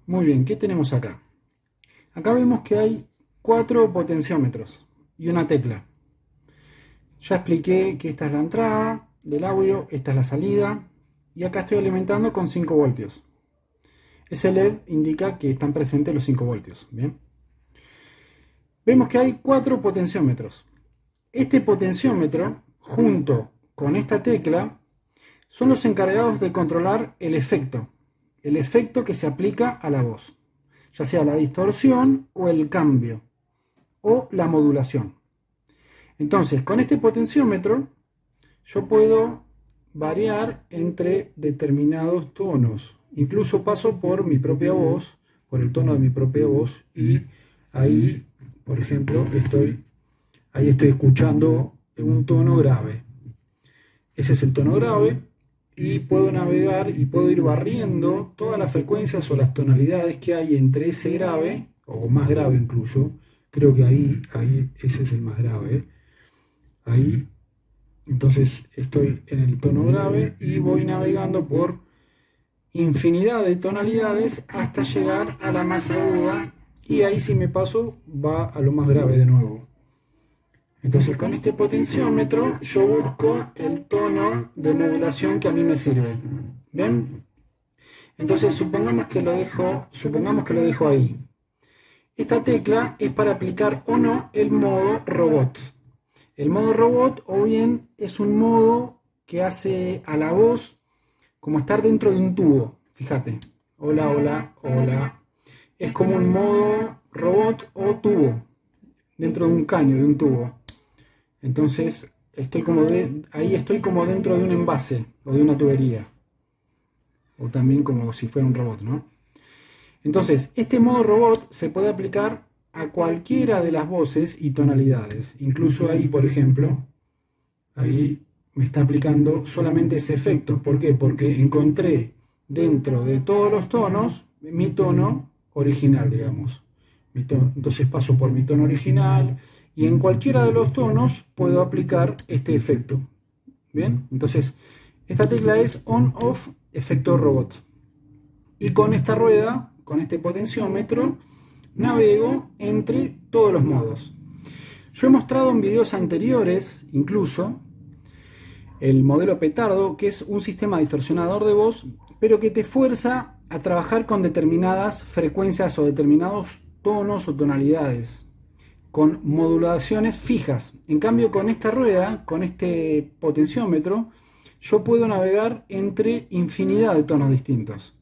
Muy bien, ¿qué tenemos acá? Acá vemos que hay 4 potenciómetros y una tecla. Ya expliqué que esta es la entrada del audio, esta es la salida y acá estoy alimentando con 5 voltios. Ese LED indica que están presentes los 5 voltios. Bien. Vemos que hay 4 potenciómetros. Este potenciómetro, junto con esta tecla, son los encargados de controlar el efecto que se aplica a la voz, ya sea la distorsión o el cambio, o la modulación. Entonces, con este potenciómetro, yo puedo variar entre determinados tonos. Incluso paso por mi propia voz, por el tono de mi propia voz, y ahí, por ejemplo, ahí estoy escuchando un tono grave. Ese es el tono grave, y puedo navegar y puedo ir barriendo todas las frecuencias o las tonalidades que hay entre ese grave, o más grave incluso. Creo que ahí ese es el más grave. Ahí, entonces estoy en el tono grave y voy navegando por infinidad de tonalidades hasta llegar a la más aguda, y ahí si me paso va a lo más grave de nuevo. Entonces con este potenciómetro yo busco el tono de modulación que a mí me sirve. ¿Ven? Entonces supongamos que lo dejo ahí. Esta tecla es para aplicar o no el modo robot. El modo robot, o bien es un modo que hace a la voz como estar dentro de un tubo. Fíjate. Hola, hola, hola. Es como un modo robot o tubo. Dentro de un caño, de un tubo. Entonces ahí estoy como dentro de un envase o de una tubería. O también como si fuera un robot, ¿no? Entonces, este modo robot se puede aplicar a cualquiera de las voces y tonalidades. Incluso ahí, por ejemplo, ahí me está aplicando solamente ese efecto. ¿Por qué? Porque encontré dentro de todos los tonos mi tono original, digamos. Entonces paso por mi tono original y en cualquiera de los tonos puedo aplicar este efecto. Bien, entonces esta tecla es on-off efecto robot. Y con esta rueda, con este potenciómetro, navego entre todos los modos. Yo he mostrado en videos anteriores, incluso, el modelo petardo, que es un sistema distorsionador de voz, pero que te fuerza a trabajar con determinadas frecuencias o determinados tonos o tonalidades, con modulaciones fijas. En cambio, con esta rueda, con este potenciómetro, yo puedo navegar entre infinidad de tonos distintos.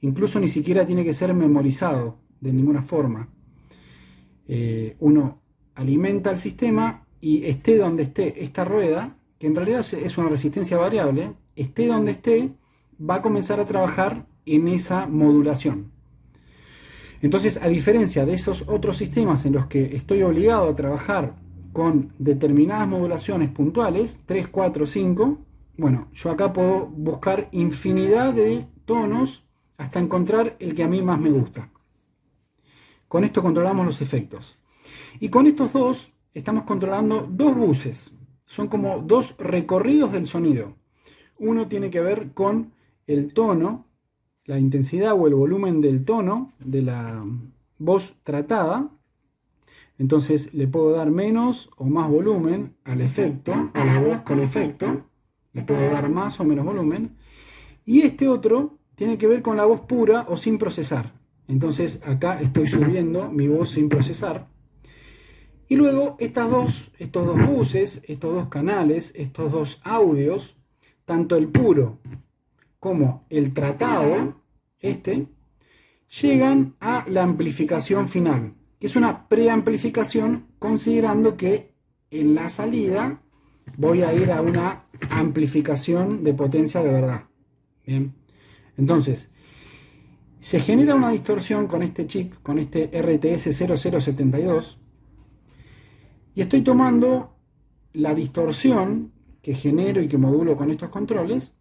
Incluso ni siquiera tiene que ser memorizado de ninguna forma. Uno alimenta el sistema y esté donde esté esta rueda, que en realidad es una resistencia variable, esté donde esté, va a comenzar a trabajar en esa modulación. Entonces, a diferencia de esos otros sistemas en los que estoy obligado a trabajar con determinadas modulaciones puntuales, 3, 4, 5, bueno, yo acá puedo buscar infinidad de tonos hasta encontrar el que a mí más me gusta. Con esto controlamos los efectos. Y con estos dos estamos controlando dos buses. Son como dos recorridos del sonido. Uno tiene que ver con el tono, la intensidad o el volumen del tono de la voz tratada. Entonces le puedo dar menos o más volumen al efecto, a la voz con efecto. Le puedo dar más o menos volumen. Y este otro tiene que ver con la voz pura o sin procesar. Entonces acá estoy subiendo mi voz sin procesar. Y luego estos dos buses, estos dos canales, estos dos audios, tanto el puro como el tratado, llegan a la amplificación final, que es una preamplificación, considerando que en la salida voy a ir a una amplificación de potencia de verdad. Bien. Entonces, se genera una distorsión con este chip, con este RTS 0072, y estoy tomando la distorsión que genero y que modulo con estos controles,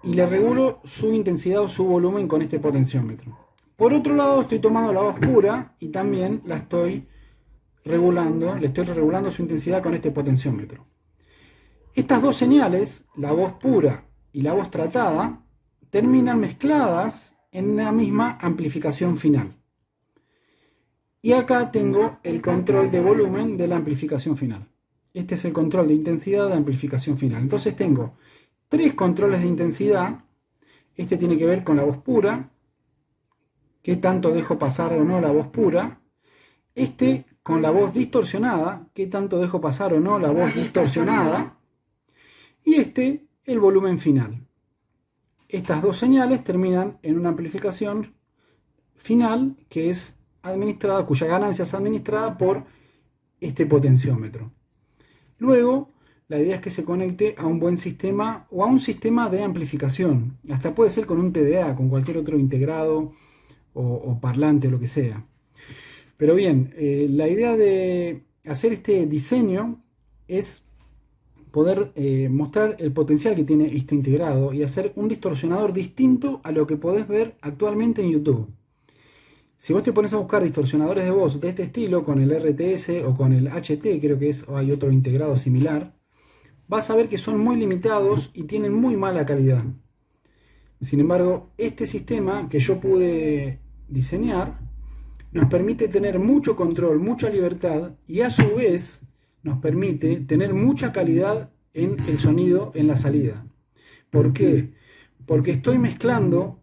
y le regulo su intensidad o su volumen con este potenciómetro. Por otro lado, estoy tomando la voz pura y también la estoy regulando, le estoy regulando su intensidad con este potenciómetro. Estas dos señales, la voz pura y la voz tratada, terminan mezcladas en la misma amplificación final. Y acá tengo el control de volumen de la amplificación final. Este es el control de intensidad de amplificación final. Entonces tengo 3 controles de intensidad. Este tiene que ver con la voz pura, qué tanto dejo pasar o no la voz pura. Este con la voz distorsionada, qué tanto dejo pasar o no la voz distorsionada. Y este, el volumen final. Estas dos señales terminan en una amplificación final que es administrada, cuya ganancia es administrada por este potenciómetro. Luego, la idea es que se conecte a un buen sistema o a un sistema de amplificación. Hasta puede ser con un TDA, con cualquier otro integrado o parlante o lo que sea. Pero bien, la idea de hacer este diseño es poder mostrar el potencial que tiene este integrado y hacer un distorsionador distinto a lo que podés ver actualmente en YouTube. Si vos te pones a buscar distorsionadores de voz de este estilo, con el RTS o con el HT, creo que es, o hay otro integrado similar, vas a ver que son muy limitados y tienen muy mala calidad. Sin embargo, este sistema que yo pude diseñar nos permite tener mucho control, mucha libertad y a su vez nos permite tener mucha calidad en el sonido en la salida. ¿Por qué? Porque estoy mezclando,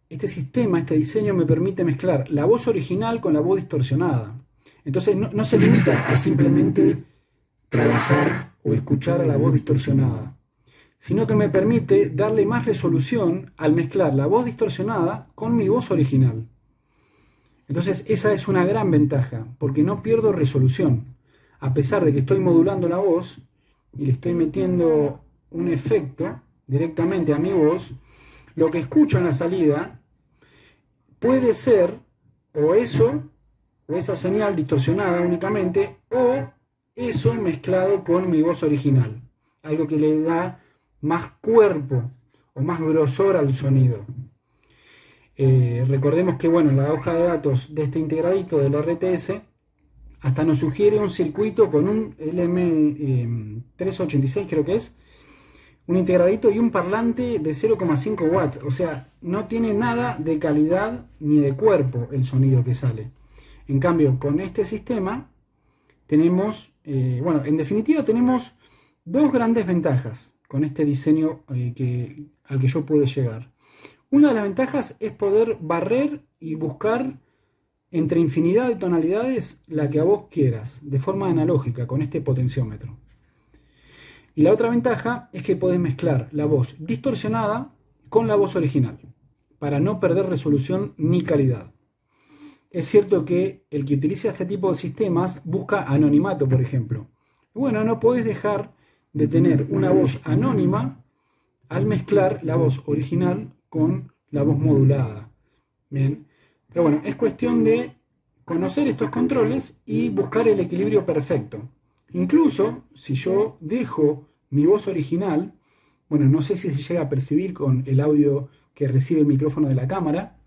este sistema, este diseño me permite mezclar la voz original con la voz distorsionada. Entonces no se limita a simplemente trabajar o escuchar a la voz distorsionada, sino que me permite darle más resolución al mezclar la voz distorsionada con mi voz original. Entonces esa es una gran ventaja, porque no pierdo resolución. A pesar de que estoy modulando la voz y le estoy metiendo un efecto directamente a mi voz, lo que escucho en la salida puede ser o eso, o esa señal distorsionada únicamente, o eso mezclado con mi voz original. Algo que le da más cuerpo o más grosor al sonido. Recordemos que bueno, la hoja de datos de este integradito del RTS hasta nos sugiere un circuito con un LM386 creo que es, un integradito y un parlante de 0,5 watts, o sea, no tiene nada de calidad ni de cuerpo el sonido que sale. En cambio, con este sistema tenemos, bueno, en definitiva tenemos dos grandes ventajas con este diseño al que yo pude llegar. Una de las ventajas es poder barrer y buscar entre infinidad de tonalidades la que a vos quieras, de forma analógica, con este potenciómetro. Y la otra ventaja es que podés mezclar la voz distorsionada con la voz original, para no perder resolución ni calidad. Es cierto que el que utiliza este tipo de sistemas busca anonimato, por ejemplo. Bueno, no podés dejar de tener una voz anónima al mezclar la voz original con la voz modulada. Bien, pero bueno, es cuestión de conocer estos controles y buscar el equilibrio perfecto. Incluso si yo dejo mi voz original, bueno, no sé si se llega a percibir con el audio que recibe el micrófono de la cámara,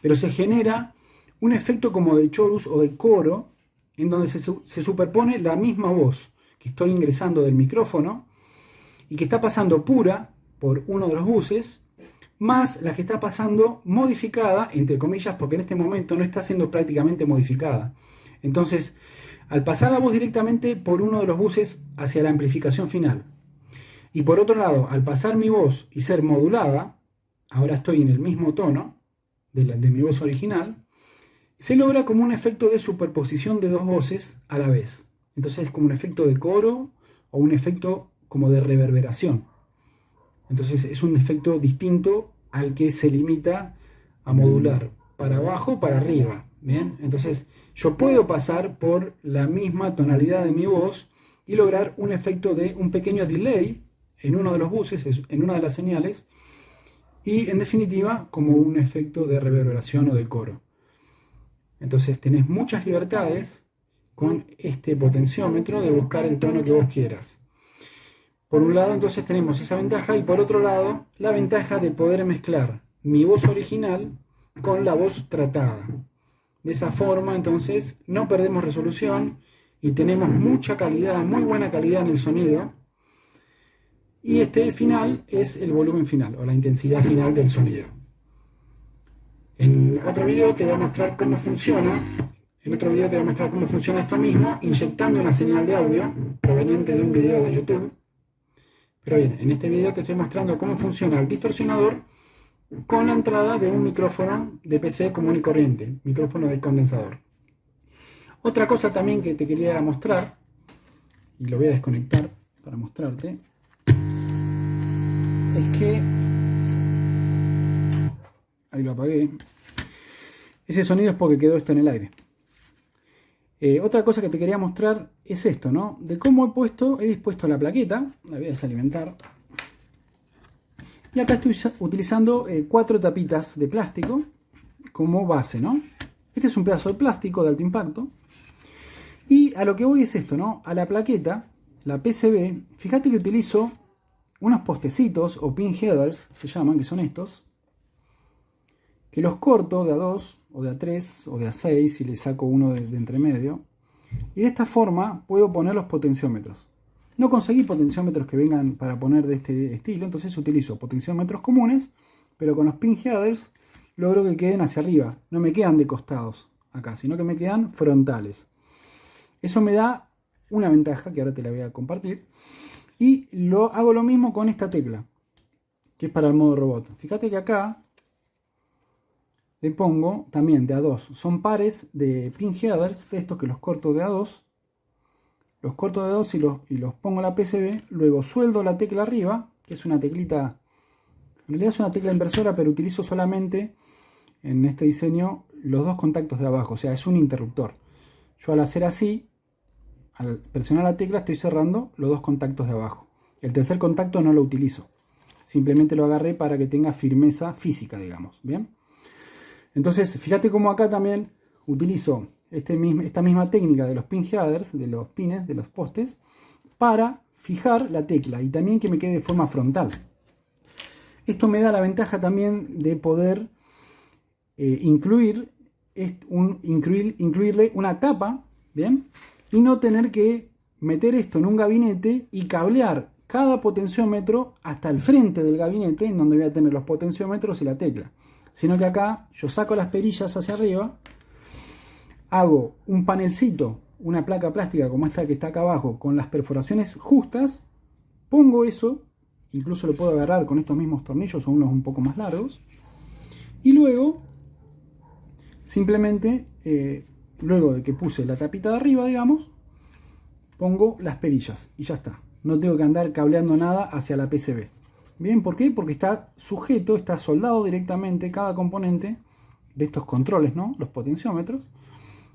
pero se genera un efecto como de chorus o de coro, en donde se superpone la misma voz que estoy ingresando del micrófono y que está pasando pura por uno de los buses, más la que está pasando modificada, entre comillas, porque en este momento no está siendo prácticamente modificada. Entonces, al pasar la voz directamente por uno de los buses hacia la amplificación final, y por otro lado, al pasar mi voz y ser modulada, ahora estoy en el mismo tono de mi voz original, se logra como un efecto de superposición de dos voces a la vez. Entonces es como un efecto de coro o un efecto como de reverberación. Entonces es un efecto distinto al que se limita a modular para abajo o para arriba. ¿Bien? Entonces yo puedo pasar por la misma tonalidad de mi voz y lograr un efecto de un pequeño delay en uno de los buses, en una de las señales, y en definitiva como un efecto de reverberación o de coro. Entonces tenés muchas libertades con este potenciómetro de buscar el tono que vos quieras. Por un lado entonces tenemos esa ventaja y por otro lado la ventaja de poder mezclar mi voz original con la voz tratada. De esa forma entonces no perdemos resolución y tenemos mucha calidad, muy buena calidad en el sonido. Y este final es el volumen final o la intensidad final del sonido. En otro video te voy a mostrar cómo funciona. En otro video te voy a mostrar cómo funciona esto mismo, inyectando una señal de audio proveniente de un video de YouTube. Pero bien, en este video te estoy mostrando cómo funciona el distorsionador con la entrada de un micrófono de PC común y corriente, micrófono de condensador. Otra cosa también que te quería mostrar, y lo voy a desconectar para mostrarte, es que, ahí lo apagué, ese sonido es porque quedó esto en el aire. Otra cosa que te quería mostrar es esto, ¿no? De cómo he dispuesto la plaqueta, la voy a desalimentar. Y acá estoy utilizando 4 tapitas de plástico como base, ¿no? Este es un pedazo de plástico de alto impacto. Y a lo que voy es esto, ¿no? A la plaqueta, la PCB, fíjate que utilizo unos postecitos o pin headers, se llaman, que son estos, que los corto de A2 o de A3 o de A6 si le saco uno de entre medio. Y de esta forma puedo poner los potenciómetros. No conseguí potenciómetros que vengan para poner de este estilo, entonces utilizo potenciómetros comunes, pero con los pin headers logro que queden hacia arriba. No me quedan de costados acá, sino que me quedan frontales. Eso me da una ventaja que ahora te la voy a compartir. Y hago lo mismo con esta tecla, que es para el modo robot. Fíjate que acá le pongo también de A2. Son pares de pin headers, de estos que los corto de A2. Los corto de A2 y los pongo en la PCB. Luego sueldo la tecla arriba, que es una teclita, en realidad es una tecla inversora, pero utilizo solamente en este diseño los 2 contactos de abajo. O sea, es un interruptor. Yo al hacer así, al presionar la tecla, estoy cerrando los 2 contactos de abajo. El tercer contacto no lo utilizo. Simplemente lo agarré para que tenga firmeza física, digamos. ¿Bien? Entonces, fíjate cómo acá también utilizo esta misma técnica de los pin headers, de los pines, de los postes, para fijar la tecla y también que me quede de forma frontal. Esto me da la ventaja también de poder incluirle una tapa, ¿bien? Y no tener que meter esto en un gabinete y cablear cada potenciómetro hasta el frente del gabinete, en donde voy a tener los potenciómetros y la tecla. Sino que acá yo saco las perillas hacia arriba, hago un panelcito, una placa plástica como esta que está acá abajo, con las perforaciones justas, pongo eso, incluso lo puedo agarrar con estos mismos tornillos o unos un poco más largos, y luego, simplemente, luego de que puse la tapita de arriba, digamos, pongo las perillas y ya está. No tengo que andar cableando nada hacia la PCB. Bien, ¿por qué? Porque está sujeto, está soldado directamente cada componente de estos controles, ¿no? Los potenciómetros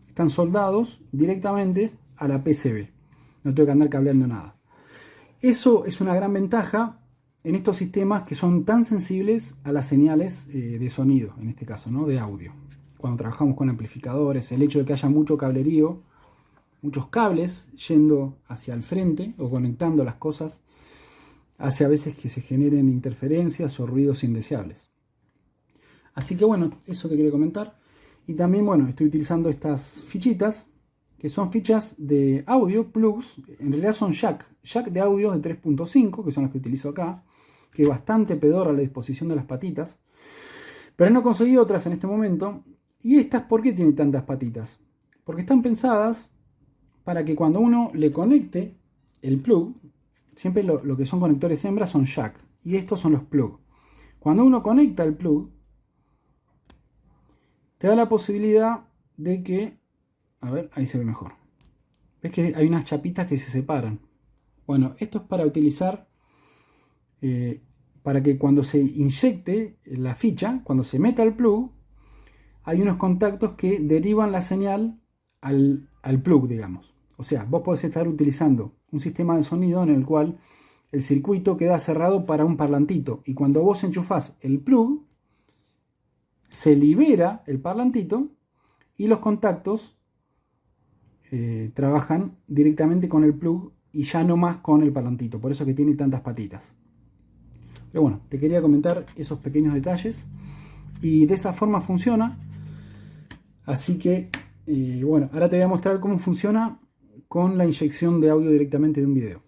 están soldados directamente a la PCB. No tengo que andar cableando nada. Eso es una gran ventaja en estos sistemas que son tan sensibles a las señales de sonido, en este caso, ¿no? De audio. Cuando trabajamos con amplificadores, el hecho de que haya mucho cablerío, muchos cables yendo hacia el frente o conectando las cosas, hace a veces que se generen interferencias o ruidos indeseables. Así que bueno, eso te quería comentar. Y también, bueno, estoy utilizando estas fichitas, que son fichas de audio, plugs. En realidad son jack de audio de 3.5, que son las que utilizo acá, que es bastante pedor a la disposición de las patitas. Pero no conseguí otras en este momento. ¿Y estas por qué tienen tantas patitas? Porque están pensadas para que cuando uno le conecte el plug, siempre lo que son conectores hembra son jack, y estos son los plug. Cuando uno conecta el plug, te da la posibilidad de que, a ver, ahí se ve mejor. ¿Ves que hay unas chapitas que se separan? Bueno, esto es para utilizar, para que cuando se inyecte la ficha, cuando se meta el plug, hay unos contactos que derivan la señal al plug, digamos. O sea, vos podés estar utilizando un sistema de sonido en el cual el circuito queda cerrado para un parlantito. Y cuando vos enchufás el plug, se libera el parlantito y los contactos trabajan directamente con el plug y ya no más con el parlantito. Por eso que tiene tantas patitas. Pero bueno, te quería comentar esos pequeños detalles. Y de esa forma funciona. Así que, bueno, ahora te voy a mostrar cómo funciona con la inyección de audio directamente de un video.